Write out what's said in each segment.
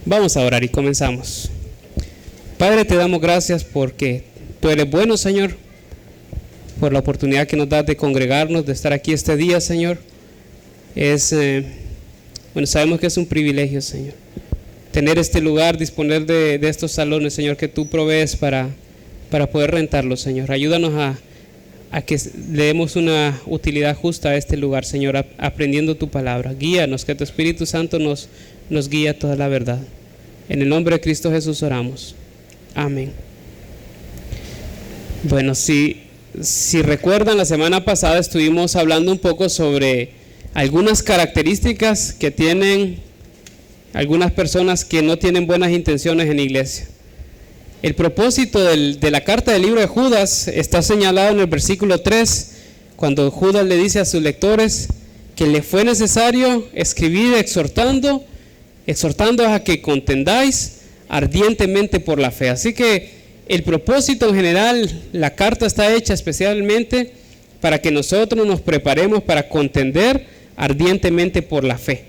Vamos a orar y comenzamos. Padre, te damos gracias porque tú eres bueno, Señor, por la oportunidad que nos das de congregarnos, de estar aquí este día, Señor. Sabemos que es un privilegio, Señor, tener este lugar, disponer de estos salones, Señor, que tú provees para poder rentarlos, Señor. Ayúdanos a que le demos una utilidad justa a este lugar, Señor, aprendiendo tu palabra. Guíanos, que tu Espíritu Santo nos guíe a toda la verdad. En el nombre de Cristo Jesús oramos. Amén. Bueno, si recuerdan, la semana pasada estuvimos hablando un poco sobre algunas características que tienen algunas personas que no tienen buenas intenciones en la iglesia. El propósito de la carta del libro de Judas está señalado en el versículo 3, cuando Judas le dice a sus lectores que le fue necesario escribir exhortando a que contendáis ardientemente por la fe. Así que el propósito en general, la carta está hecha especialmente para que nosotros nos preparemos para contender ardientemente por la fe.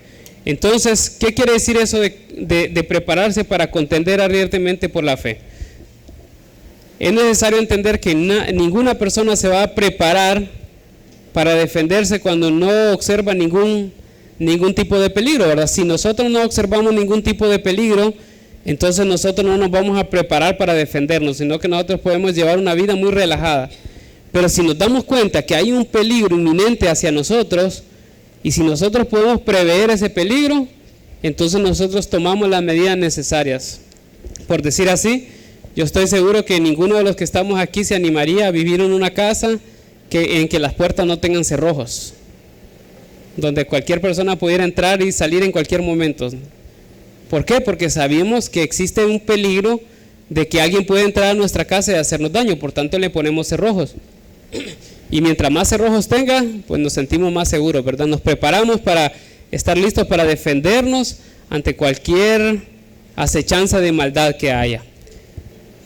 Entonces, ¿qué quiere decir eso de prepararse para contender ardientemente por la fe? Es necesario entender que ninguna persona se va a preparar para defenderse cuando no observa ningún tipo de peligro, ¿verdad? Si nosotros no observamos ningún tipo de peligro, entonces nosotros no nos vamos a preparar para defendernos, sino que nosotros podemos llevar una vida muy relajada. Pero si nos damos cuenta que hay un peligro inminente hacia nosotros, y si nosotros podemos prever ese peligro, entonces nosotros tomamos las medidas necesarias. Por decir así, yo estoy seguro que ninguno de los que estamos aquí se animaría a vivir en una casa en que las puertas no tengan cerrojos, donde cualquier persona pudiera entrar y salir en cualquier momento. ¿Por qué? Porque sabemos que existe un peligro de que alguien puede entrar a nuestra casa y hacernos daño, por tanto le ponemos cerrojos. Y mientras más cerrojos tenga, pues nos sentimos más seguros, ¿verdad? Nos preparamos para estar listos para defendernos ante cualquier acechanza de maldad que haya.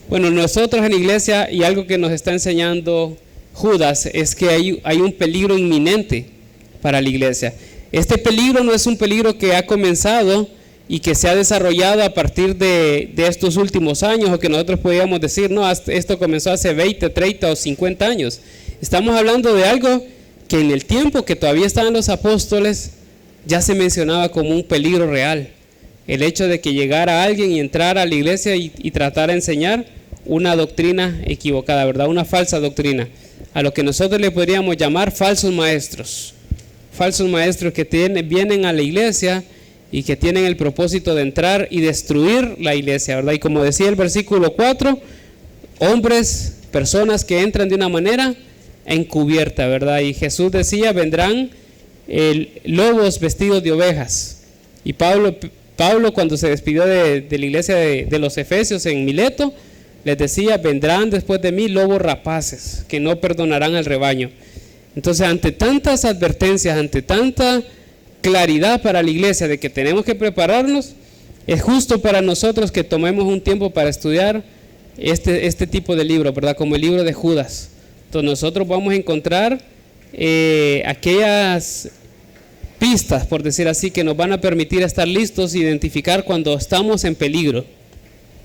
Bueno, nosotros en la iglesia, y algo que nos está enseñando Judas, es que hay un peligro inminente para la iglesia. Este peligro no es un peligro que ha comenzado y que se ha desarrollado a partir de estos últimos años, o que nosotros podríamos decir, no, esto comenzó hace 20, 30 o 50 años. Estamos hablando de algo que en el tiempo que todavía estaban los apóstoles ya se mencionaba como un peligro real. El hecho de que llegara alguien y entrara a la iglesia y tratara de enseñar una doctrina equivocada, ¿verdad? Una falsa doctrina, a lo que nosotros le podríamos llamar falsos maestros. Falsos maestros que vienen a la iglesia y que tienen el propósito de entrar y destruir la iglesia, ¿verdad? Y como decía el versículo 4, hombres, personas que entran de una manera encubierta, ¿verdad? Y Jesús decía, vendrán lobos vestidos de ovejas. Y Pablo cuando se despidió de la iglesia de los Efesios en Mileto, les decía, vendrán después de mí lobos rapaces, que no perdonarán al rebaño. Entonces, ante tantas advertencias, ante tanta claridad para la iglesia de que tenemos que prepararnos, es justo para nosotros que tomemos un tiempo para estudiar este tipo de libros, ¿verdad? Como el libro de Judas. Entonces nosotros vamos a encontrar aquellas pistas, por decir así, que nos van a permitir estar listos e identificar cuando estamos en peligro.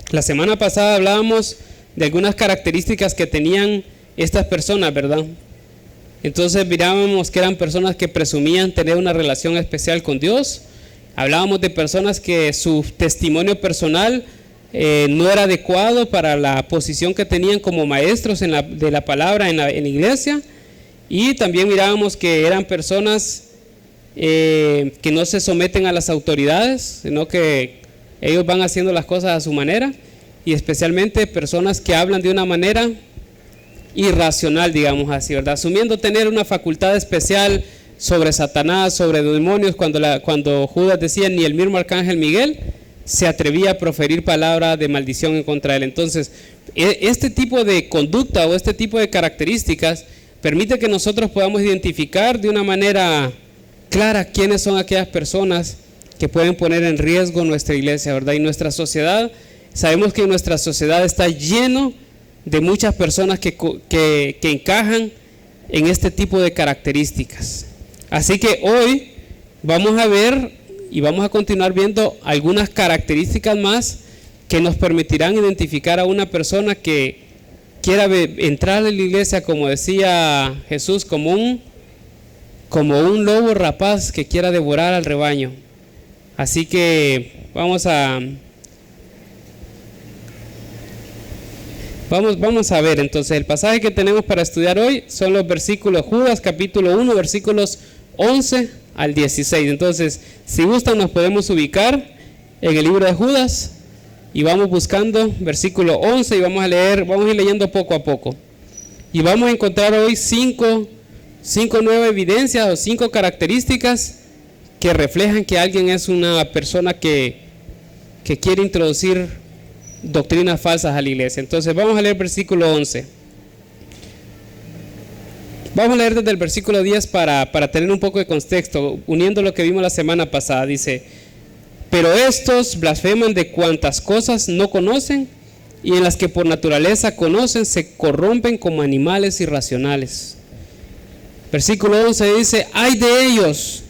La semana pasada hablábamos de algunas características que tenían estas personas, ¿verdad? Entonces mirábamos que eran personas que presumían tener una relación especial con Dios. Hablábamos de personas que su testimonio personal no era adecuado para la posición que tenían como maestros de la palabra en la iglesia. Y también mirábamos que eran personas que no se someten a las autoridades, sino que ellos van haciendo las cosas a su manera, y especialmente personas que hablan de una manera irracional, digamos así, ¿verdad? Asumiendo tener una facultad especial sobre Satanás, sobre demonios, cuando Judas decía, ni el mismo arcángel Miguel se atrevía a proferir palabra de maldición en contra de él. Entonces, este tipo de conducta o este tipo de características permite que nosotros podamos identificar de una manera clara quiénes son aquellas personas que pueden poner en riesgo nuestra iglesia, ¿verdad? Y nuestra sociedad, sabemos que nuestra sociedad está lleno de muchas personas que encajan en este tipo de características. Así que hoy vamos a ver y vamos a continuar viendo algunas características más que nos permitirán identificar a una persona que quiera entrar en la iglesia, como decía Jesús, como un lobo rapaz que quiera devorar al rebaño. Así que vamos a ver entonces el pasaje que tenemos para estudiar hoy son los versículos Judas capítulo 1 versículos 11 al 16. Entonces, si gustan, nos podemos ubicar en el libro de Judas y vamos buscando versículo 11 y vamos a ir leyendo poco a poco. Y vamos a encontrar hoy cinco nuevas evidencias o 5 características que reflejan que alguien es una persona que quiere introducir doctrinas falsas a la iglesia. Entonces, vamos a leer versículo 11. Vamos a leer desde el versículo 10 para tener un poco de contexto, uniendo lo que vimos la semana pasada. Dice: pero estos blasfeman de cuantas cosas no conocen, y en las que por naturaleza conocen se corrompen como animales irracionales. Versículo 11 dice: ay de ellos,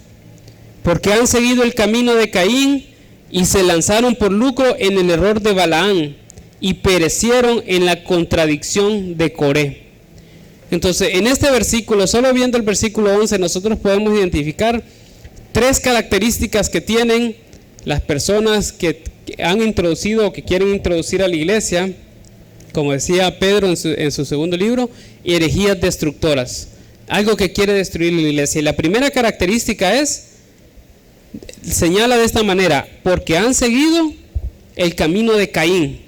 porque han seguido el camino de Caín y se lanzaron por lucro en el error de Balaán y perecieron en la contradicción de Coré. Entonces, en este versículo, solo viendo el versículo 11, nosotros podemos identificar 3 características que tienen las personas que han introducido o que quieren introducir a la iglesia, como decía Pedro en su segundo libro, herejías destructoras, algo que quiere destruir la iglesia. Y la primera característica señala de esta manera: porque han seguido el camino de Caín.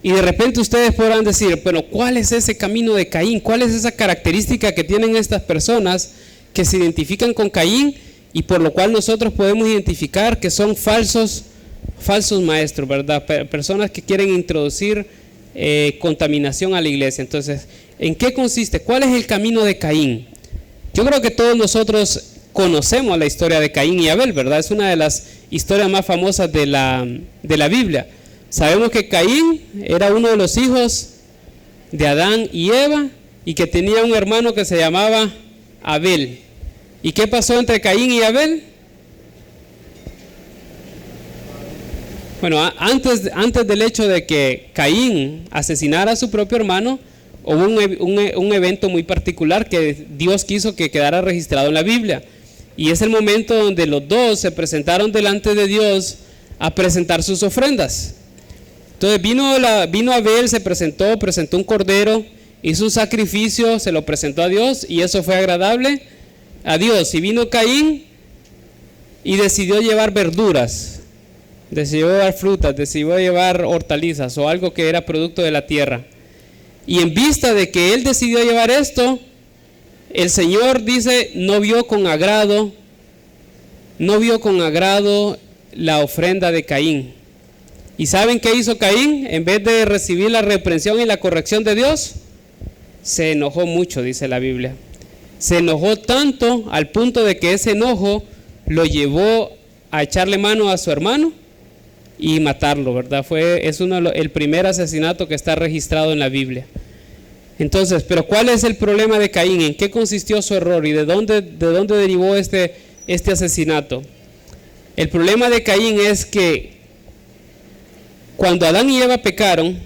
Y de repente ustedes podrán decir: bueno, ¿cuál es ese camino de Caín? ¿Cuál es esa característica que tienen estas personas que se identifican con Caín y por lo cual nosotros podemos identificar que son falsos maestros, ¿verdad? Personas que quieren introducir contaminación a la iglesia. Entonces, ¿en qué consiste? ¿Cuál es el camino de Caín? Yo creo que todos nosotros conocemos la historia de Caín y Abel, ¿verdad? Es una de las historias más famosas de la Biblia. Sabemos que Caín era uno de los hijos de Adán y Eva y que tenía un hermano que se llamaba Abel. ¿Y qué pasó entre Caín y Abel? Bueno, antes del hecho de que Caín asesinara a su propio hermano, hubo un evento muy particular que Dios quiso que quedara registrado en la Biblia. Y es el momento donde los dos se presentaron delante de Dios a presentar sus ofrendas. Entonces vino Abel, se presentó un cordero, hizo un sacrificio, se lo presentó a Dios y eso fue agradable a Dios. Y vino Caín y decidió llevar verduras, decidió llevar frutas, decidió llevar hortalizas o algo que era producto de la tierra. Y en vista de que él decidió llevar esto, el Señor dice, no vio con agrado la ofrenda de Caín. ¿Y saben qué hizo Caín? En vez de recibir la reprensión y la corrección de Dios, se enojó mucho, dice la Biblia. Se enojó tanto al punto de que ese enojo lo llevó a echarle mano a su hermano y matarlo, ¿verdad? Es el primer asesinato que está registrado en la Biblia. Entonces, ¿pero cuál es el problema de Caín? ¿En qué consistió su error? ¿Y de dónde derivó este asesinato? El problema de Caín es que cuando Adán y Eva pecaron,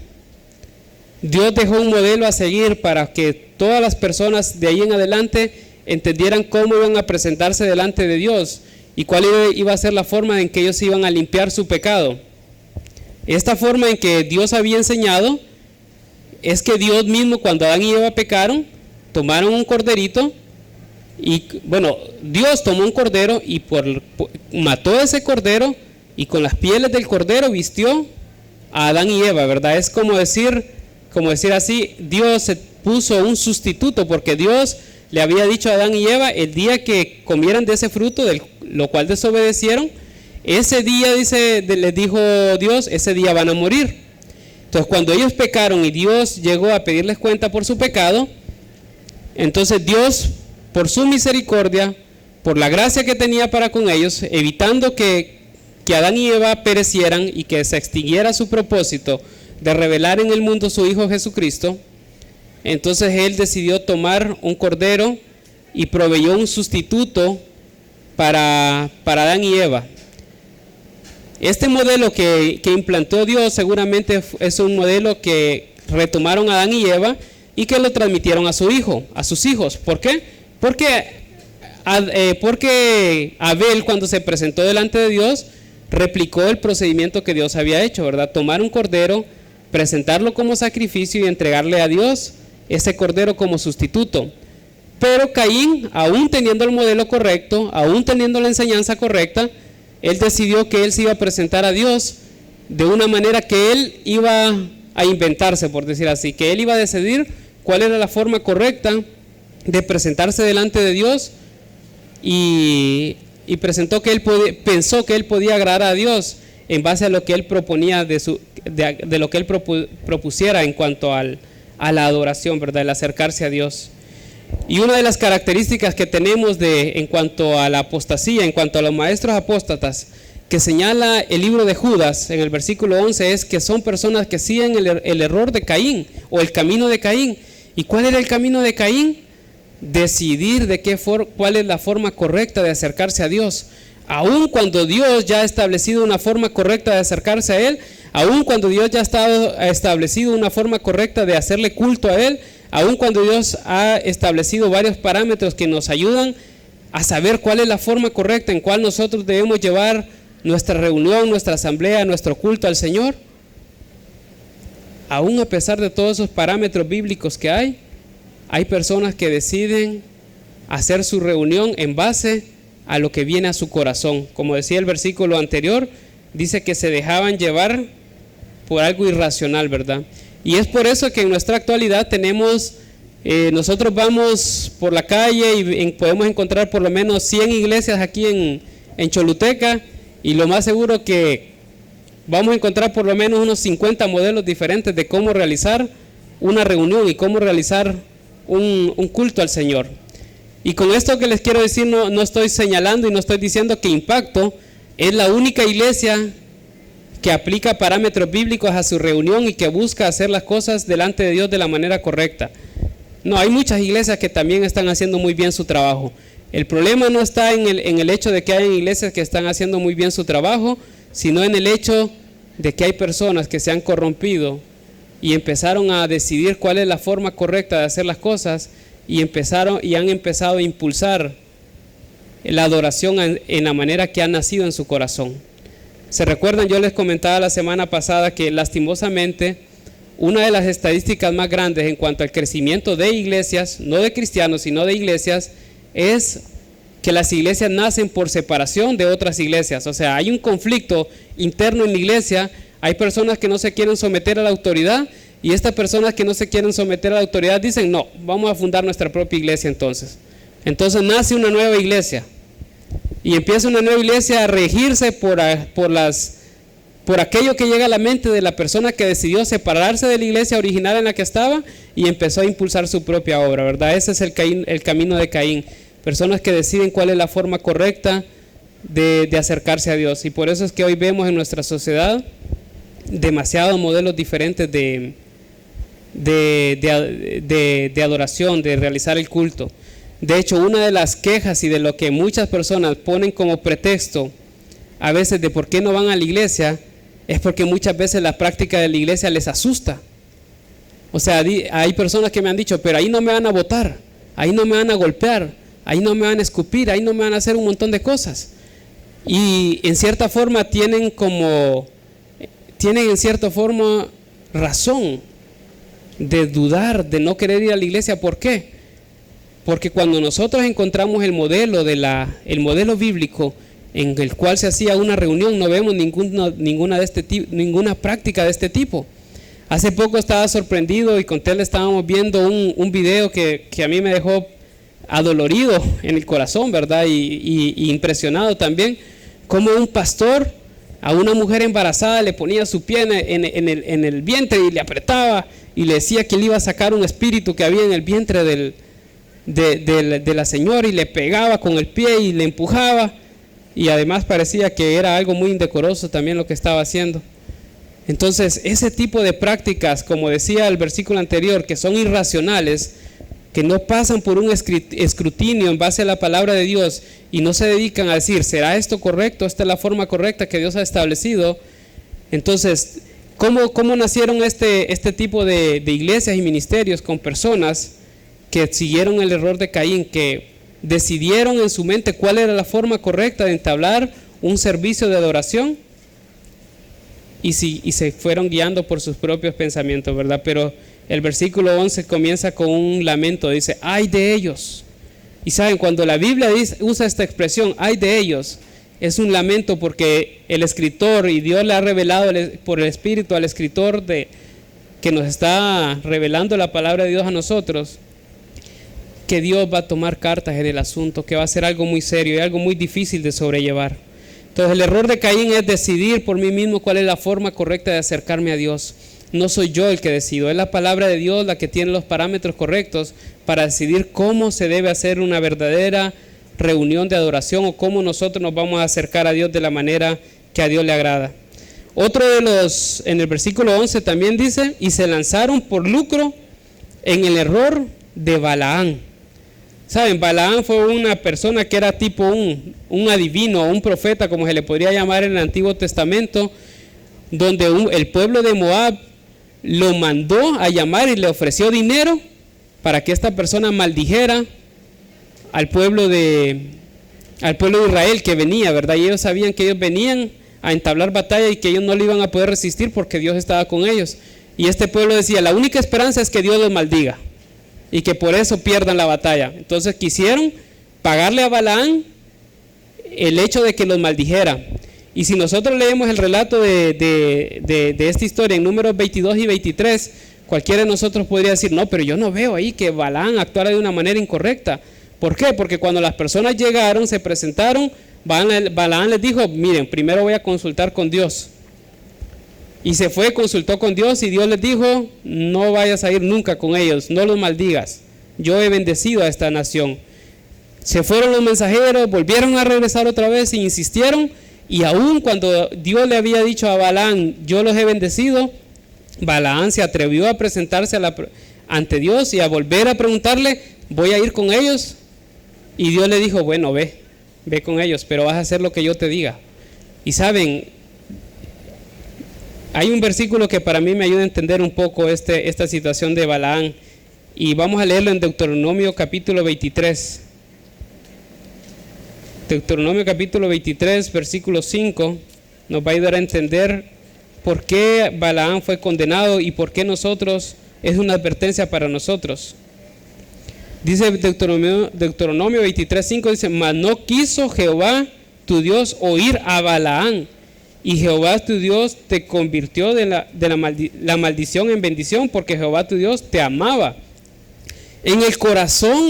Dios dejó un modelo a seguir para que todas las personas de ahí en adelante entendieran cómo iban a presentarse delante de Dios y cuál iba a ser la forma en que ellos iban a limpiar su pecado. Esta forma en que Dios había enseñado es que Dios mismo, cuando Adán y Eva pecaron, tomaron un corderito y, Dios tomó un cordero y mató ese cordero y con las pieles del cordero vistió a Adán y Eva, ¿verdad? Es como decir así, Dios se puso un sustituto, porque Dios le había dicho a Adán y Eva, el día que comieran de ese fruto, lo cual desobedecieron, ese día, les dijo Dios, ese día van a morir. Entonces, cuando ellos pecaron y Dios llegó a pedirles cuenta por su pecado, entonces Dios, por su misericordia, por la gracia que tenía para con ellos, evitando que Adán y Eva perecieran y que se extinguiera su propósito de revelar en el mundo su Hijo Jesucristo, entonces Él decidió tomar un cordero y proveyó un sustituto para Adán y Eva. Este modelo que implantó Dios seguramente es un modelo que retomaron Adán y Eva y que lo transmitieron a sus hijos. ¿Por qué? Porque Abel, cuando se presentó delante de Dios, replicó el procedimiento que Dios había hecho, ¿verdad? Tomar un cordero, presentarlo como sacrificio y entregarle a Dios ese cordero como sustituto. Pero Caín, aún teniendo el modelo correcto, aún teniendo la enseñanza correcta, él decidió que él se iba a presentar a Dios de una manera que él iba a inventarse, por decir así, que él iba a decidir cuál era la forma correcta de presentarse delante de Dios, y pensó que él podía agradar a Dios en base a lo que él proponía de lo que él propusiera en cuanto a la adoración, ¿verdad? El acercarse a Dios. Y una de las características que tenemos en cuanto a la apostasía, en cuanto a los maestros apóstatas, que señala el libro de Judas en el versículo 11, es que son personas que siguen el error de Caín, o el camino de Caín. ¿Y cuál era el camino de Caín? Decidir cuál es la forma correcta de acercarse a Dios. Aun cuando Dios ya ha establecido una forma correcta de acercarse a Él, aun cuando Dios ya ha establecido una forma correcta de hacerle culto a Él, aun cuando Dios ha establecido varios parámetros que nos ayudan a saber cuál es la forma correcta en cual nosotros debemos llevar nuestra reunión, nuestra asamblea, nuestro culto al Señor, aún a pesar de todos esos parámetros bíblicos que hay personas que deciden hacer su reunión en base a lo que viene a su corazón. Como decía el versículo anterior, dice que se dejaban llevar por algo irracional, ¿verdad? Y es por eso que en nuestra actualidad nosotros vamos por la calle y podemos encontrar por lo menos 100 iglesias aquí en Choluteca, y lo más seguro que vamos a encontrar por lo menos unos 50 modelos diferentes de cómo realizar una reunión y cómo realizar un culto al Señor. Y con esto que les quiero decir, no estoy señalando y no estoy diciendo que Impacto es la única iglesia que aplica parámetros bíblicos a su reunión y que busca hacer las cosas delante de Dios de la manera correcta. No, hay muchas iglesias que también están haciendo muy bien su trabajo. El problema no está en el hecho de que hay iglesias que están haciendo muy bien su trabajo, sino en el hecho de que hay personas que se han corrompido y empezaron a decidir cuál es la forma correcta de hacer las cosas, y han empezado a impulsar la adoración en la manera que ha nacido en su corazón. ¿Se recuerdan? Yo les comentaba la semana pasada que lastimosamente una de las estadísticas más grandes en cuanto al crecimiento de iglesias, no de cristianos, sino de iglesias, es que las iglesias nacen por separación de otras iglesias. O sea, hay un conflicto interno en la iglesia, hay personas que no se quieren someter a la autoridad, y estas personas que no se quieren someter a la autoridad dicen, no, vamos a fundar nuestra propia iglesia entonces. Entonces nace una nueva iglesia, y empieza una nueva iglesia a regirse por aquello que llega a la mente de la persona que decidió separarse de la iglesia original en la que estaba y empezó a impulsar su propia obra, ¿verdad? Ese es el camino de Caín. Personas que deciden cuál es la forma correcta de acercarse a Dios. Y por eso es que hoy vemos en nuestra sociedad demasiados modelos diferentes de adoración, de realizar el culto. De hecho, una de las quejas y de lo que muchas personas ponen como pretexto a veces de por qué no van a la iglesia, es porque muchas veces la práctica de la iglesia les asusta. O sea, hay personas que me han dicho, pero ahí no me van a botar, ahí no me van a golpear, ahí no me van a escupir, ahí no me van a hacer un montón de cosas. Y en cierta forma tienen en cierta forma razón de dudar, de no querer ir a la iglesia. ¿Por qué? Porque cuando nosotros encontramos el modelo bíblico en el cual se hacía una reunión, no vemos ninguna práctica de este tipo. Hace poco estaba sorprendido y con Tel estábamos viendo un video que a mí me dejó adolorido en el corazón, ¿verdad? Y impresionado también, como un pastor a una mujer embarazada le ponía su pie en el vientre y le apretaba y le decía que le iba a sacar un espíritu que había en el vientre de la señora, y le pegaba con el pie y le empujaba, y además parecía que era algo muy indecoroso también lo que estaba haciendo. Entonces, ese tipo de prácticas, como decía el versículo anterior, que son irracionales, que no pasan por un escrutinio en base a la palabra de Dios y no se dedican a decir, ¿será esto correcto? ¿Esta es la forma correcta que Dios ha establecido? Entonces, ¿cómo nacieron este tipo de iglesias y ministerios con personas que siguieron el error de Caín, que decidieron en su mente cuál era la forma correcta de entablar un servicio de adoración y se fueron guiando por sus propios pensamientos, ¿verdad? Pero el versículo 11 comienza con un lamento, dice, ¡ay de ellos! Y saben, cuando la Biblia usa esta expresión, ¡ay de ellos!, es un lamento porque el escritor, y Dios le ha revelado por el Espíritu al escritor que nos está revelando la palabra de Dios a nosotros, que Dios va a tomar cartas en el asunto, que va a ser algo muy serio y algo muy difícil de sobrellevar. Entonces el error de Caín es decidir por mí mismo cuál es la forma correcta de acercarme a Dios. No soy yo el que decido, es la palabra de Dios la que tiene los parámetros correctos para decidir cómo se debe hacer una verdadera reunión de adoración o cómo nosotros nos vamos a acercar a Dios de la manera que a Dios le agrada. Otro en el versículo 11 también dice, y se lanzaron por lucro en el error de Balaán. Saben, Balaán fue una persona que era tipo un adivino o un profeta, como se le podría llamar en el Antiguo Testamento, donde el pueblo de Moab lo mandó a llamar y le ofreció dinero para que esta persona maldijera al pueblo de Israel que venía, ¿verdad? Y ellos sabían que ellos venían a entablar batalla y que ellos no le iban a poder resistir porque Dios estaba con ellos. Y este pueblo decía, la única esperanza es que Dios los maldiga y que por eso pierdan la batalla. Entonces quisieron pagarle a Balaán el hecho de que los maldijera. Y si nosotros leemos el relato de esta historia en números 22 y 23, cualquiera de nosotros podría decir, no, pero yo no veo ahí que Balaán actuara de una manera incorrecta. ¿Por qué? Porque cuando las personas llegaron, se presentaron, Balaán les dijo, miren, primero voy a consultar con Dios. Y se fue, consultó con Dios y Dios les dijo, no vayas a ir nunca con ellos, no los maldigas. Yo he bendecido a esta nación. Se fueron los mensajeros, volvieron a regresar otra vez e insistieron. Y aún cuando Dios le había dicho a Balaán, yo los he bendecido, Balaán se atrevió a presentarse ante Dios y a volver a preguntarle, ¿voy a ir con ellos? Y Dios le dijo, bueno, ve con ellos, pero vas a hacer lo que yo te diga. Y saben, hay un versículo que para mí me ayuda a entender un poco esta situación de Balaán, y vamos a leerlo en Deuteronomio capítulo 23. Deuteronomio capítulo 23, versículo 5, nos va a ayudar a entender por qué Balaán fue condenado y por qué es una advertencia para nosotros. Dice Deuteronomio 23, 5, dice, mas no quiso Jehová tu Dios oír a Balaán, y Jehová tu Dios te convirtió de la maldición en bendición, porque Jehová tu Dios te amaba. En el corazón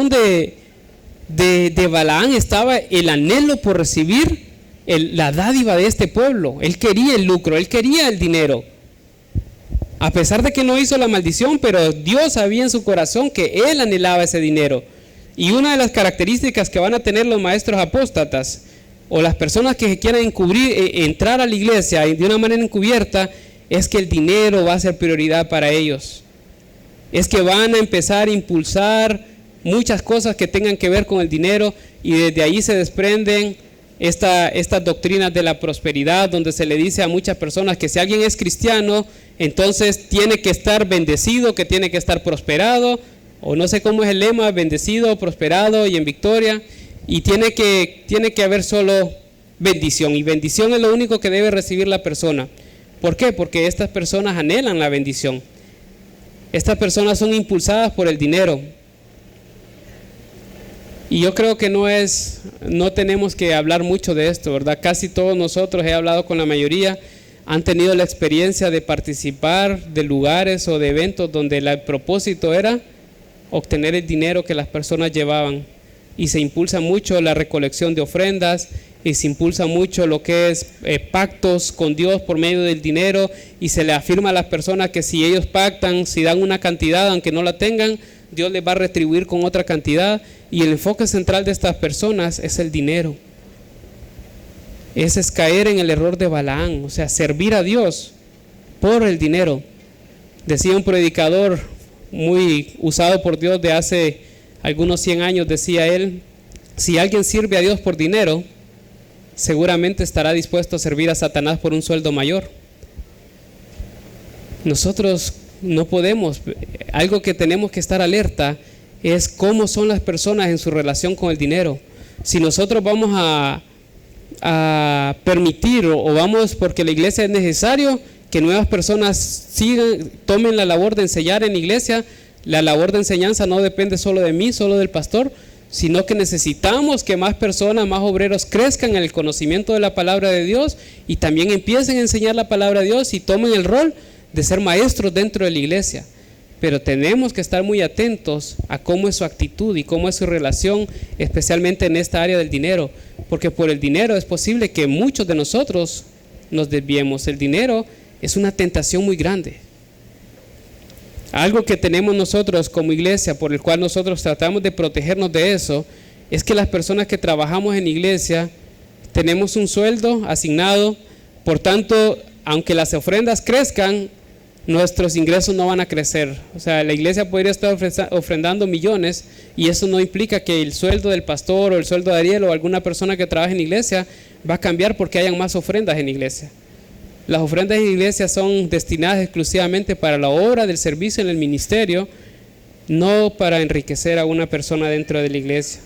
de Balaán estaba el anhelo por recibir la dádiva de este pueblo. Él quería el lucro, él quería el dinero, a pesar de que no hizo la maldición, pero Dios sabía en su corazón que él anhelaba ese dinero. Y una de las características que van a tener los maestros apóstatas o las personas que quieran entrar a la iglesia de una manera encubierta, es que el dinero va a ser prioridad para ellos. Es que van a empezar a impulsar muchas cosas que tengan que ver con el dinero, y desde ahí se desprenden estas doctrinas de la prosperidad, donde se le dice a muchas personas que si alguien es cristiano, entonces tiene que estar bendecido, que tiene que estar prosperado, o no sé cómo es el lema, bendecido, prosperado y en victoria, y tiene que haber solo bendición, y bendición es lo único que debe recibir la persona. ¿Por qué? Porque estas personas anhelan la bendición. Estas personas son impulsadas por el dinero. Y yo creo que no tenemos que hablar mucho de esto, ¿verdad? Casi todos nosotros, he hablado con la mayoría, han tenido la experiencia de participar de lugares o de eventos donde el propósito era obtener el dinero que las personas llevaban. Y se impulsa mucho la recolección de ofrendas, y se impulsa mucho lo que es pactos con Dios por medio del dinero, y se le afirma a las personas que si ellos pactan, si dan una cantidad, aunque no la tengan, Dios les va a retribuir con otra cantidad. Y el enfoque central de estas personas es el dinero. Ese es caer en el error de Balaán, o sea, servir a Dios por el dinero. Decía un predicador muy usado por Dios de hace algunos 100 años, decía él: si alguien sirve a Dios por dinero, seguramente estará dispuesto a servir a Satanás por un sueldo mayor. Nosotros no podemos, algo que tenemos que estar alerta es cómo son las personas en su relación con el dinero. Si nosotros vamos a permitir o vamos porque la iglesia es necesario que nuevas personas tomen la labor de enseñar en la iglesia, la labor de enseñanza no depende solo de mí, solo del pastor, sino que necesitamos que más personas, más obreros crezcan en el conocimiento de la palabra de Dios y también empiecen a enseñar la palabra de Dios y tomen el rol de ser maestros dentro de la iglesia. Pero tenemos que estar muy atentos a cómo es su actitud y cómo es su relación, especialmente en esta área del dinero, porque por el dinero es posible que muchos de nosotros nos desviemos. El dinero es una tentación muy grande. Algo que tenemos nosotros como iglesia, por el cual nosotros tratamos de protegernos de eso, es que las personas que trabajamos en iglesia tenemos un sueldo asignado, por tanto, aunque las ofrendas crezcan, nuestros ingresos no van a crecer. O sea, la iglesia podría estar ofrendando millones y eso no implica que el sueldo del pastor o el sueldo de Ariel o alguna persona que trabaje en la iglesia va a cambiar porque hayan más ofrendas en la iglesia. Las ofrendas en la iglesia son destinadas exclusivamente para la obra del servicio en el ministerio, no para enriquecer a una persona dentro de la iglesia.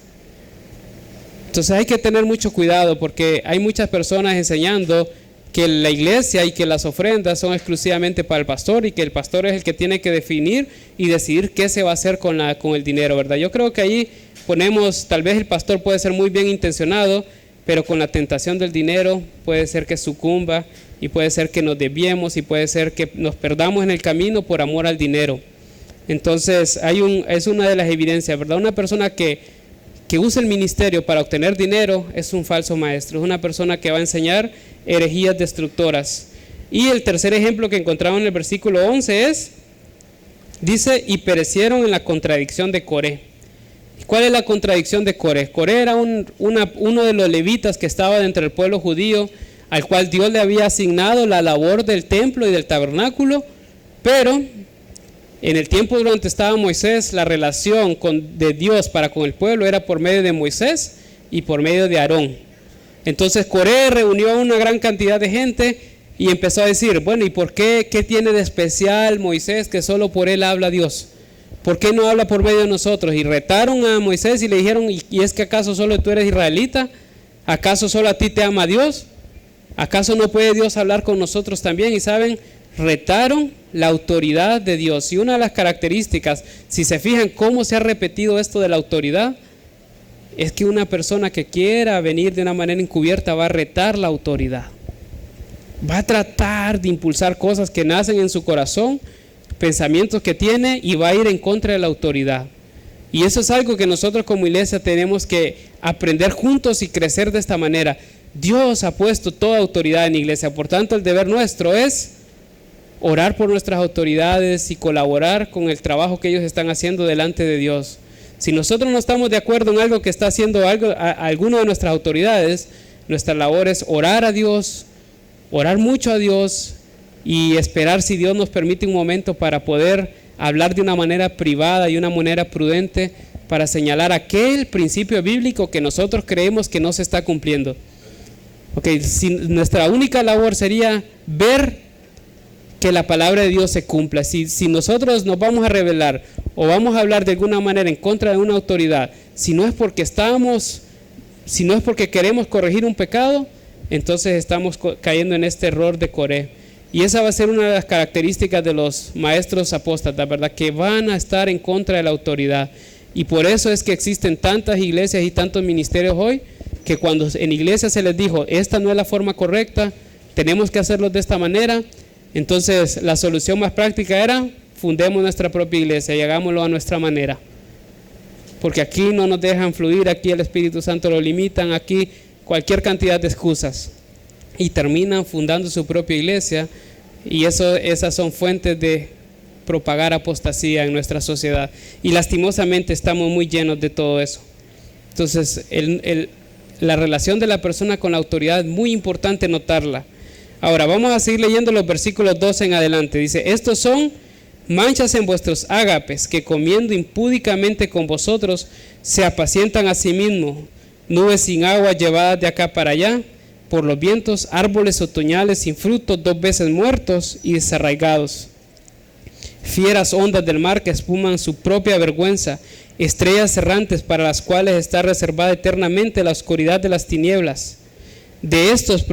Entonces hay que tener mucho cuidado porque hay muchas personas enseñando que la iglesia y que las ofrendas son exclusivamente para el pastor y que el pastor es el que tiene que definir y decidir qué se va a hacer con el dinero, ¿verdad? Yo creo que ahí ponemos, tal vez el pastor puede ser muy bien intencionado, pero con la tentación del dinero puede ser que sucumba y puede ser que nos desviemos y puede ser que nos perdamos en el camino por amor al dinero. Entonces es una de las evidencias, ¿verdad? Una persona que usa el ministerio para obtener dinero es un falso maestro, es una persona que va a enseñar herejías destructoras. Y el tercer ejemplo que encontramos en el versículo 11 dice, y perecieron en la contradicción de Coré. ¿Cuál es la contradicción de Coré? Coré era uno de los levitas que estaba dentro del pueblo judío, al cual Dios le había asignado la labor del templo y del tabernáculo, pero en el tiempo donde estaba Moisés, la relación de Dios para con el pueblo era por medio de Moisés y por medio de Aarón. Entonces Coré reunió a una gran cantidad de gente y empezó a decir, bueno, ¿y por qué? ¿Qué tiene de especial Moisés que solo por él habla Dios? ¿Por qué no habla por medio de nosotros? Y retaron a Moisés y le dijeron, ¿y es que acaso solo tú eres israelita? ¿Acaso solo a ti te ama Dios? ¿Acaso no puede Dios hablar con nosotros también? Y saben, retaron la autoridad de Dios. Y una de las características, si se fijan cómo se ha repetido esto de la autoridad, es que una persona que quiera venir de una manera encubierta va a retar la autoridad. Va a tratar de impulsar cosas que nacen en su corazón, pensamientos que tiene, y va a ir en contra de la autoridad. Y eso es algo que nosotros como iglesia tenemos que aprender juntos y crecer de esta manera. Dios ha puesto toda autoridad en la iglesia, por tanto el deber nuestro es orar por nuestras autoridades y colaborar con el trabajo que ellos están haciendo delante de Dios. Si nosotros no estamos de acuerdo en algo que está haciendo alguno de nuestras autoridades, nuestra labor es orar a Dios, orar mucho a Dios y esperar si Dios nos permite un momento para poder hablar de una manera privada y una manera prudente para señalar aquel principio bíblico que nosotros creemos que no se está cumpliendo. Si nuestra única labor sería ver que la palabra de Dios se cumpla. Si nosotros nos vamos a rebelar o vamos a hablar de alguna manera en contra de una autoridad, si no es porque queremos corregir un pecado, entonces estamos cayendo en este error de Coré. Y esa va a ser una de las características de los maestros apóstatas, ¿verdad? Que van a estar en contra de la autoridad. Y por eso es que existen tantas iglesias y tantos ministerios hoy, que cuando en iglesia se les dijo, esta no es la forma correcta, tenemos que hacerlo de esta manera, entonces la solución más práctica era, fundemos nuestra propia iglesia y hagámoslo a nuestra manera. Porque aquí no nos dejan fluir, aquí el Espíritu Santo lo limitan, aquí cualquier cantidad de excusas. Y terminan fundando su propia iglesia, y esas son fuentes de propagar apostasía en nuestra sociedad. Y lastimosamente estamos muy llenos de todo eso. Entonces la relación de la persona con la autoridad es muy importante notarla. Ahora vamos a seguir leyendo los versículos 12 en adelante. Dice, estos son manchas en vuestros ágapes, que comiendo impúdicamente con vosotros se apacientan a sí mismos, nubes sin agua llevadas de acá para allá por los vientos, árboles otoñales sin frutos, 2 veces muertos y desarraigados, fieras ondas del mar que espuman su propia vergüenza, estrellas errantes para las cuales está reservada eternamente la oscuridad de las tinieblas. De estos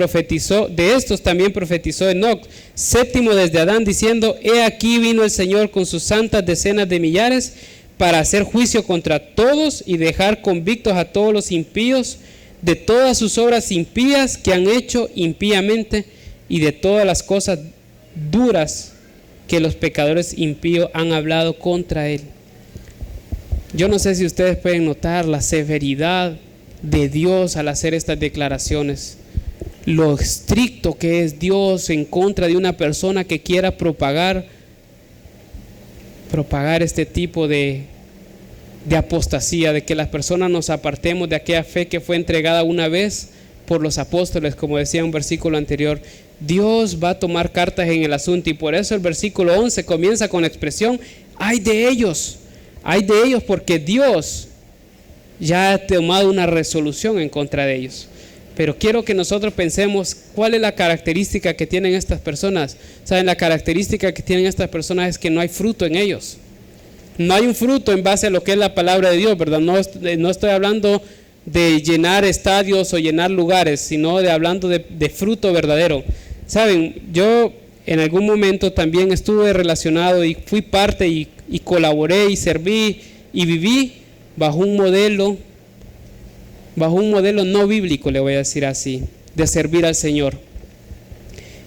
también profetizó Enoc, séptimo desde Adán, diciendo: he aquí vino el Señor con sus santas decenas de millares para hacer juicio contra todos y dejar convictos a todos los impíos de todas sus obras impías que han hecho impíamente y de todas las cosas duras que los pecadores impíos han hablado contra él. Yo no sé si ustedes pueden notar la severidad de Dios al hacer estas declaraciones, lo estricto que es Dios en contra de una persona que quiera propagar este tipo de apostasía, de que las personas nos apartemos de aquella fe que fue entregada una vez por los apóstoles, como decía un versículo anterior. Dios va a tomar cartas en el asunto, y por eso el versículo 11 comienza con la expresión: ay de ellos, porque Dios ya ha tomado una resolución en contra de ellos. Pero quiero que nosotros pensemos cuál es la característica que tienen estas personas. ¿Saben? La característica que tienen estas personas es que no hay fruto en ellos. No hay un fruto en base a lo que es la palabra de Dios, ¿verdad? No estoy hablando de llenar estadios o llenar lugares, sino hablando de fruto verdadero. ¿Saben? Yo en algún momento también estuve relacionado y fui parte y colaboré y serví y viví bajo un modelo no bíblico, le voy a decir así, de servir al Señor.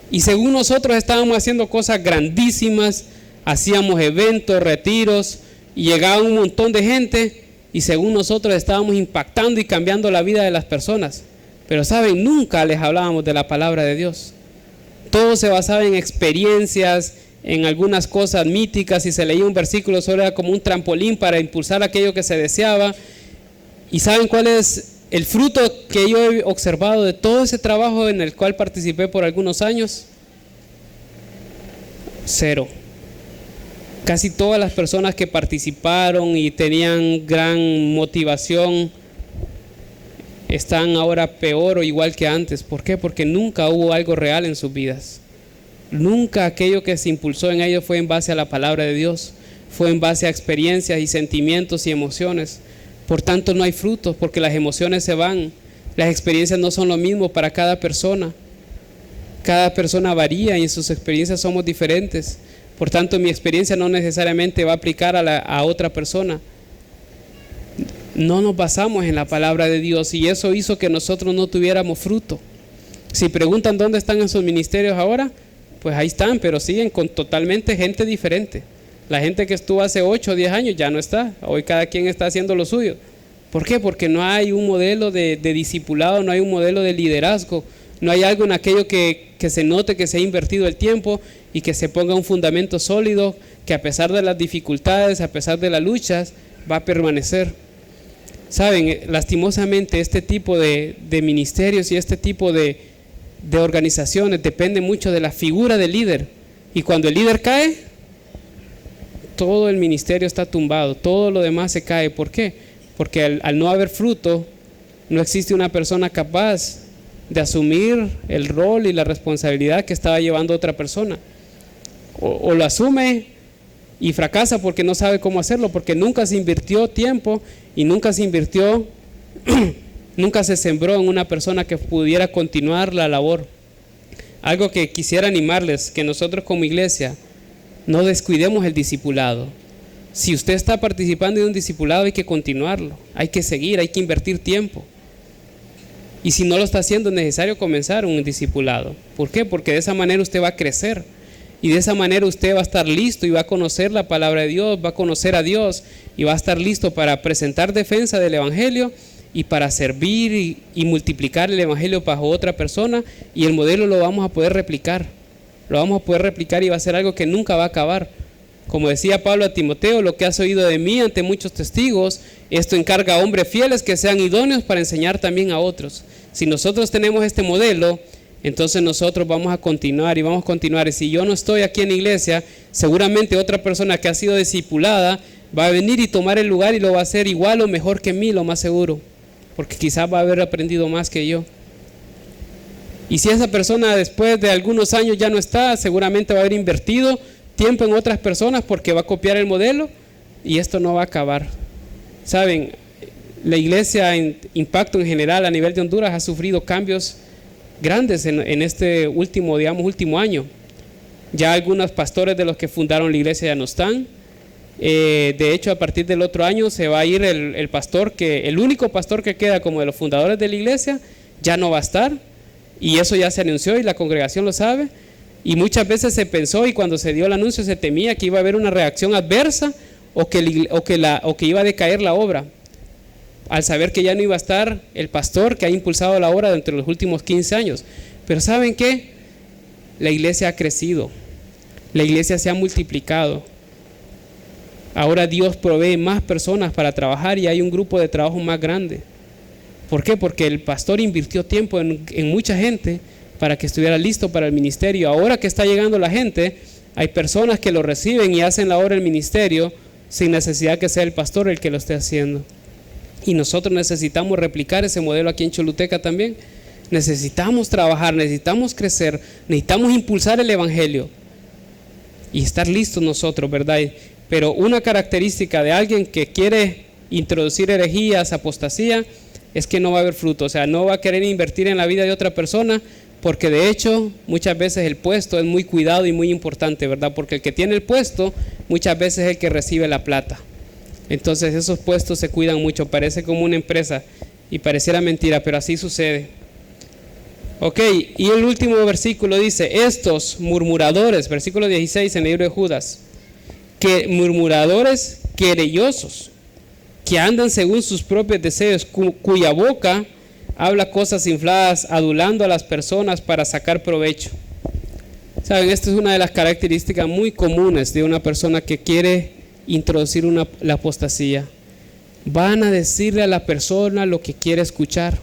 Y según nosotros estábamos haciendo cosas grandísimas, hacíamos eventos, retiros, y llegaba un montón de gente, y según nosotros estábamos impactando y cambiando la vida de las personas. Pero saben, nunca les hablábamos de la palabra de Dios. Todo se basaba en experiencias, en algunas cosas míticas, y se leía un versículo, solo era como un trampolín para impulsar aquello que se deseaba. ¿Y saben cuál es el fruto que yo he observado de todo ese trabajo en el cual participé por algunos años? 0. Casi todas las personas que participaron y tenían gran motivación están ahora peor o igual que antes. ¿Por qué? Porque nunca hubo algo real en sus vidas. Nunca aquello que se impulsó en ellos fue en base a la palabra de Dios, fue en base a experiencias y sentimientos y emociones. Por tanto, no hay frutos, porque las emociones se van, las experiencias no son lo mismo para cada persona. Cada persona varía y en sus experiencias somos diferentes. Por tanto, mi experiencia no necesariamente va a aplicar a otra persona. No nos basamos en la palabra de Dios, y eso hizo que nosotros no tuviéramos fruto. Si preguntan dónde están esos ministerios ahora, pues ahí están, pero siguen con totalmente gente diferente. La gente que estuvo hace 8 o 10 años ya no está. Hoy cada quien está haciendo lo suyo. ¿Por qué? Porque no hay un modelo de discipulado, no hay un modelo de liderazgo, no hay algo en aquello que se note que se ha invertido el tiempo y que se ponga un fundamento sólido que a pesar de las dificultades, a pesar de las luchas, va a permanecer. Saben, lastimosamente este tipo de ministerios y este tipo de organizaciones depende mucho de la figura del líder, y cuando el líder cae, todo el ministerio está tumbado, todo lo demás se cae. ¿Por qué? Porque al no haber fruto, no existe una persona capaz de asumir el rol y la responsabilidad que estaba llevando otra persona. O lo asume y fracasa porque no sabe cómo hacerlo, porque nunca se invirtió tiempo y nunca se sembró en una persona que pudiera continuar la labor. Algo que quisiera animarles, que nosotros como iglesia no descuidemos el discipulado. Si usted está participando de un discipulado, hay que continuarlo, hay que seguir, hay que invertir tiempo. Y si no lo está haciendo, es necesario comenzar un discipulado. ¿Por qué? Porque de esa manera usted va a crecer, y de esa manera usted va a estar listo y va a conocer la palabra de Dios, va a conocer a Dios y va a estar listo para presentar defensa del evangelio y para servir y multiplicar el evangelio bajo otra persona, y el modelo lo vamos a poder replicar. Lo vamos a poder replicar y va a ser algo que nunca va a acabar. Como decía Pablo a Timoteo: lo que has oído de mí ante muchos testigos, esto encarga a hombres fieles que sean idóneos para enseñar también a otros. Si nosotros tenemos este modelo, entonces nosotros vamos a continuar y vamos a continuar. Y si yo no estoy aquí en la iglesia, seguramente otra persona que ha sido discipulada va a venir y tomar el lugar y lo va a hacer igual o mejor que mí, lo más seguro, porque quizás va a haber aprendido más que yo. Y si esa persona después de algunos años ya no está, seguramente va a haber invertido tiempo en otras personas porque va a copiar el modelo y esto no va a acabar. Saben, la iglesia en Impacto en general a nivel de Honduras ha sufrido cambios grandes en este último año. Ya algunos pastores de los que fundaron la iglesia ya no están. De hecho, a partir del otro año se va a ir el único pastor que queda como de los fundadores de la iglesia, ya no va a estar. Y eso ya se anunció y la congregación lo sabe. Y muchas veces se pensó, y cuando se dio el anuncio se temía que iba a haber una reacción adversa o que iba a decaer la obra, al saber que ya no iba a estar el pastor que ha impulsado la obra dentro de los últimos 15 años. Pero ¿saben qué? La iglesia ha crecido, la iglesia se ha multiplicado. Ahora Dios provee más personas para trabajar y hay un grupo de trabajo más grande. ¿Por qué? Porque el pastor invirtió tiempo en mucha gente para que estuviera listo para el ministerio. Ahora que está llegando la gente, hay personas que lo reciben y hacen la obra del ministerio sin necesidad que sea el pastor el que lo esté haciendo. Y nosotros necesitamos replicar ese modelo aquí en Choluteca también. Necesitamos trabajar, necesitamos crecer, necesitamos impulsar el evangelio y estar listos nosotros, ¿verdad? Pero una característica de alguien que quiere introducir herejías, apostasía, es que no va a haber fruto. O sea, no va a querer invertir en la vida de otra persona, porque de hecho muchas veces el puesto es muy cuidado y muy importante, ¿verdad? Porque el que tiene el puesto muchas veces es el que recibe la plata. Entonces esos puestos se cuidan mucho, parece como una empresa y pareciera mentira, pero así sucede. Ok, y el último versículo dice, estos murmuradores, versículo 16 en el libro de Judas, que murmuradores querellosos, que andan según sus propios deseos, cuya boca habla cosas infladas, adulando a las personas para sacar provecho. Saben, esta es una de las características muy comunes de una persona que quiere introducir la apostasía. Van a decirle a la persona lo que quiere escuchar.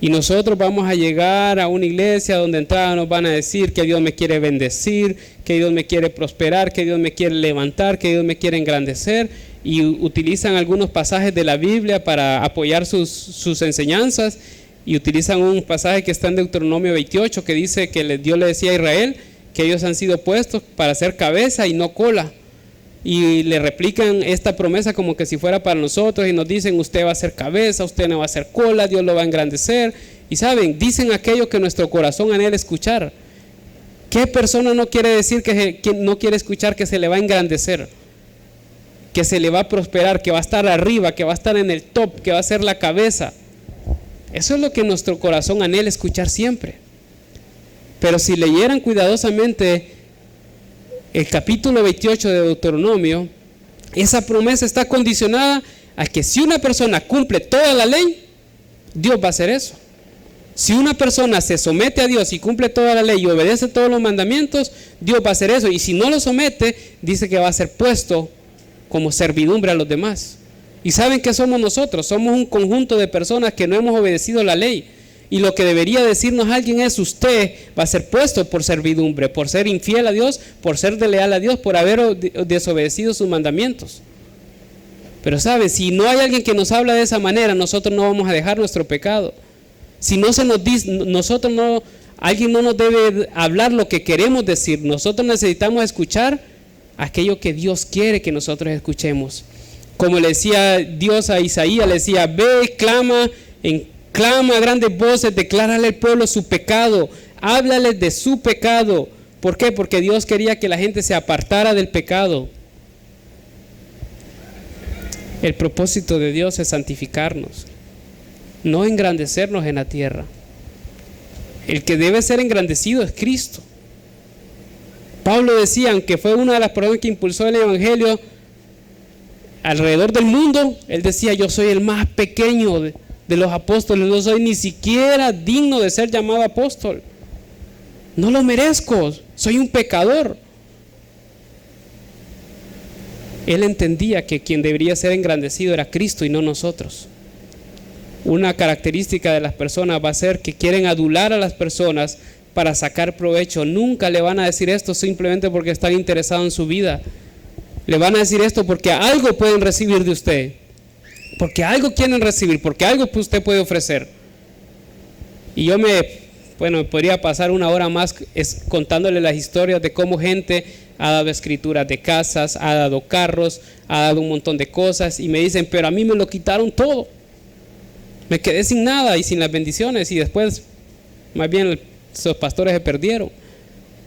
Y nosotros vamos a llegar a una iglesia donde entrada nos van a decir que Dios me quiere bendecir, que Dios me quiere prosperar, que Dios me quiere levantar, que Dios me quiere engrandecer, y utilizan algunos pasajes de la Biblia para apoyar sus enseñanzas, y utilizan un pasaje que está en Deuteronomio 28 que dice que Dios le decía a Israel que ellos han sido puestos para ser cabeza y no cola, y le replican esta promesa como que si fuera para nosotros y nos dicen usted va a ser cabeza, usted no va a ser cola, Dios lo va a engrandecer. Y saben, dicen aquello que nuestro corazón anhela escuchar. ¿Qué persona no quiere decir que no quiere escuchar que se le va a engrandecer, que se le va a prosperar, que va a estar arriba, que va a estar en el top, que va a ser la cabeza? Eso es lo que nuestro corazón anhela escuchar siempre. Pero si leyeran cuidadosamente el capítulo 28 de Deuteronomio, esa promesa está condicionada a que si una persona cumple toda la ley, Dios va a hacer eso. Si una persona se somete a Dios y cumple toda la ley y obedece todos los mandamientos, Dios va a hacer eso. Y si no lo somete, dice que va a ser puesto como servidumbre a los demás. ¿Y saben qué somos nosotros? Somos un conjunto de personas que no hemos obedecido la ley. Y lo que debería decirnos alguien es: usted va a ser puesto por servidumbre, por ser infiel a Dios, por ser desleal a Dios, por haber desobedecido sus mandamientos. Pero sabe, si no hay alguien que nos habla de esa manera, nosotros no vamos a dejar nuestro pecado. Si no se nos dice, alguien no nos debe hablar lo que queremos decir. Nosotros necesitamos escuchar aquello que Dios quiere que nosotros escuchemos. Como le decía Dios a Isaías, le decía: ve, clama a grandes voces, declárale al pueblo su pecado, háblales de su pecado. ¿Por qué? Porque Dios quería que la gente se apartara del pecado. El propósito de Dios es santificarnos, no engrandecernos en la tierra. El que debe ser engrandecido es Cristo. Pablo decía, aunque fue una de las personas que impulsó el evangelio alrededor del mundo, él decía: yo soy el más pequeño de los apóstoles, no soy ni siquiera digno de ser llamado apóstol, no lo merezco, soy un pecador. Él entendía que quien debería ser engrandecido era Cristo y no nosotros. Una característica de las personas va a ser que quieren adular a las personas para sacar provecho. Nunca le van a decir esto simplemente porque están interesados en su vida. Le van a decir esto porque algo pueden recibir de usted, porque algo quieren recibir, porque algo usted puede ofrecer. Y yo me podría pasar una hora más contándole las historias de cómo gente ha dado escrituras de casas, ha dado carros, ha dado un montón de cosas, y me dicen, pero a mí me lo quitaron todo, me quedé sin nada y sin las bendiciones, y después más bien esos pastores se perdieron.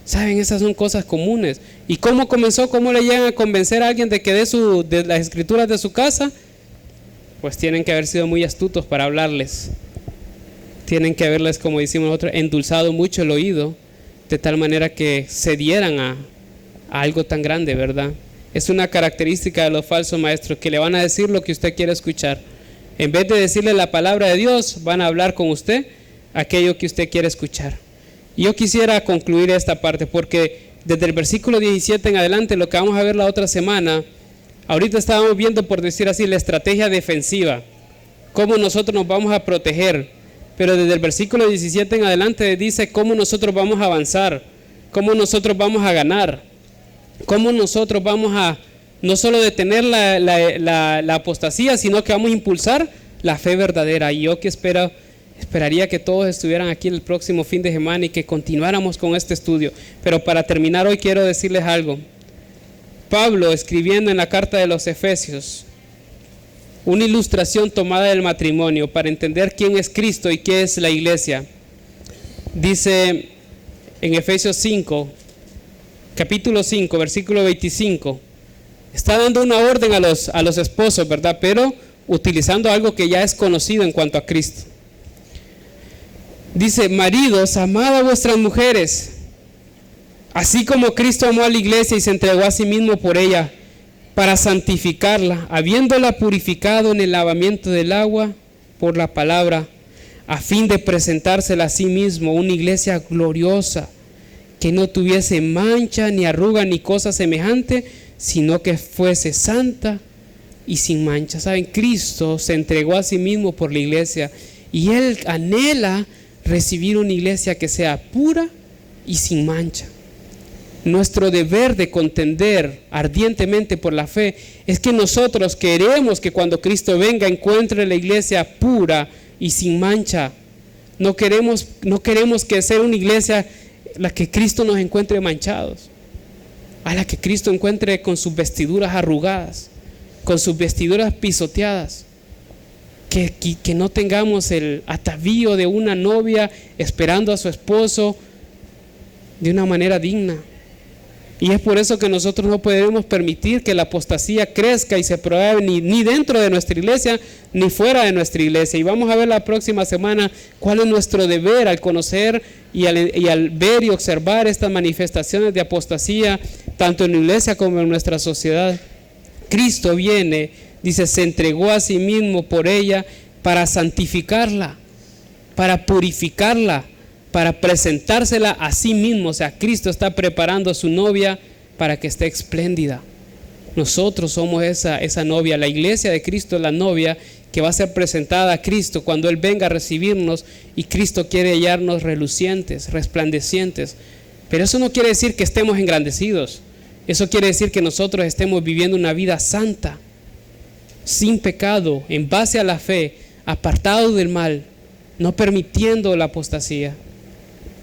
Saben, esas son cosas comunes. ¿Y cómo comenzó? ¿Cómo le llegan a convencer a alguien de que de las escrituras de su casa? Pues tienen que haber sido muy astutos para hablarles. Tienen que haberles, como decimos nosotros, endulzado mucho el oído, de tal manera que cedieran a algo tan grande, ¿verdad? Es una característica de los falsos maestros, que le van a decir lo que usted quiere escuchar. En vez de decirle la palabra de Dios, van a hablar con usted aquello que usted quiere escuchar. Y yo quisiera concluir esta parte, porque desde el versículo 17 en adelante, lo que vamos a ver la otra semana, ahorita estábamos viendo, por decir así, la estrategia defensiva, cómo nosotros nos vamos a proteger, pero desde el versículo 17 en adelante dice cómo nosotros vamos a avanzar, cómo nosotros vamos a ganar, cómo nosotros vamos a no solo detener la apostasía, sino que vamos a impulsar la fe verdadera. Y yo que esperaría que todos estuvieran aquí el próximo fin de semana y que continuáramos con este estudio. Pero para terminar hoy quiero decirles algo. Pablo, escribiendo en la carta de los Efesios, una ilustración tomada del matrimonio para entender quién es Cristo y qué es la iglesia, dice en Efesios 5, capítulo 5, versículo 25, está dando una orden a los esposos, ¿verdad? Pero utilizando algo que ya es conocido en cuanto a Cristo. Dice: maridos, amad a vuestras mujeres, así como Cristo amó a la iglesia y se entregó a sí mismo por ella, para santificarla, habiéndola purificado en el lavamiento del agua por la palabra, a fin de presentársela a sí mismo una iglesia gloriosa, que no tuviese mancha, ni arruga, ni cosa semejante, sino que fuese santa y sin mancha. ¿Saben? Cristo se entregó a sí mismo por la iglesia, y Él anhela recibir una iglesia que sea pura y sin mancha. Nuestro deber de contender ardientemente por la fe es que nosotros queremos que cuando Cristo venga encuentre la iglesia pura y sin mancha. No queremos que sea una iglesia la que Cristo nos encuentre manchados, a la que Cristo encuentre con sus vestiduras arrugadas, con sus vestiduras pisoteadas. Que no tengamos el atavío de una novia esperando a su esposo de una manera digna. Y es por eso que nosotros no podemos permitir que la apostasía crezca y se promueva ni dentro de nuestra iglesia ni fuera de nuestra iglesia. Y vamos a ver la próxima semana cuál es nuestro deber al conocer y al ver y observar estas manifestaciones de apostasía, tanto en la iglesia como en nuestra sociedad. Cristo viene, dice, se entregó a sí mismo por ella para santificarla, para purificarla, para presentársela a sí mismo. O sea, Cristo está preparando a su novia para que esté espléndida. Nosotros somos esa novia. La iglesia de Cristo es la novia que va a ser presentada a Cristo cuando Él venga a recibirnos, y Cristo quiere hallarnos relucientes, resplandecientes. Pero eso no quiere decir que estemos engrandecidos. Eso quiere decir que nosotros estemos viviendo una vida santa, sin pecado, en base a la fe, apartado del mal, no permitiendo la apostasía.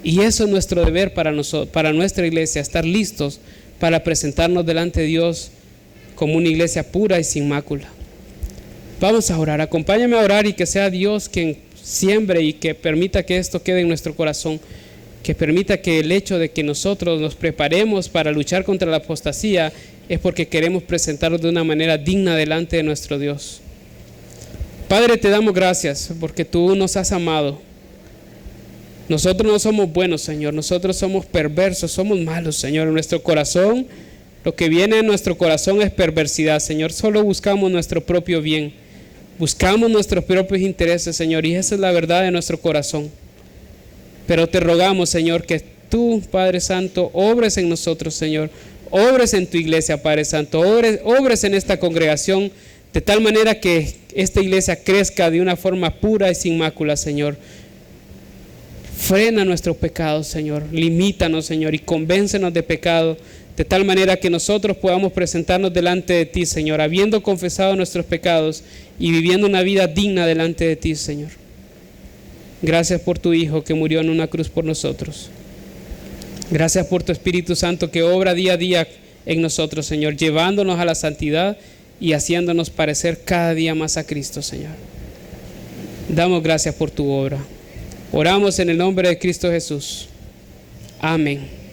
Y eso es nuestro deber para nosotros, para nuestra iglesia, estar listos para presentarnos delante de Dios como una iglesia pura y sin mácula. Vamos a orar. Acompáñame a orar, y que sea Dios quien siembre y que permita que esto quede en nuestro corazón, que permita que el hecho de que nosotros nos preparemos para luchar contra la apostasía es porque queremos presentarnos de una manera digna delante de nuestro Dios. Padre, te damos gracias porque tú nos has amado. Nosotros no somos buenos, Señor, nosotros somos perversos, somos malos, Señor. En nuestro corazón, lo que viene en nuestro corazón es perversidad, Señor. Solo buscamos nuestro propio bien, buscamos nuestros propios intereses, Señor, y esa es la verdad de nuestro corazón. Pero te rogamos, Señor, que tú, Padre Santo, obres en nosotros, Señor, obres en tu iglesia, Padre Santo, obres en esta congregación, de tal manera que esta iglesia crezca de una forma pura y sin mácula, Señor. Frena nuestros pecados, Señor. Limítanos, Señor, y convéncenos de pecado, de tal manera que nosotros podamos presentarnos delante de ti, Señor, habiendo confesado nuestros pecados y viviendo una vida digna delante de ti, Señor. Gracias por tu Hijo que murió en una cruz por nosotros. Gracias por tu Espíritu Santo que obra día a día en nosotros, Señor, llevándonos a la santidad y haciéndonos parecer cada día más a Cristo, Señor. Damos gracias por tu obra. Oramos en el nombre de Cristo Jesús. Amén.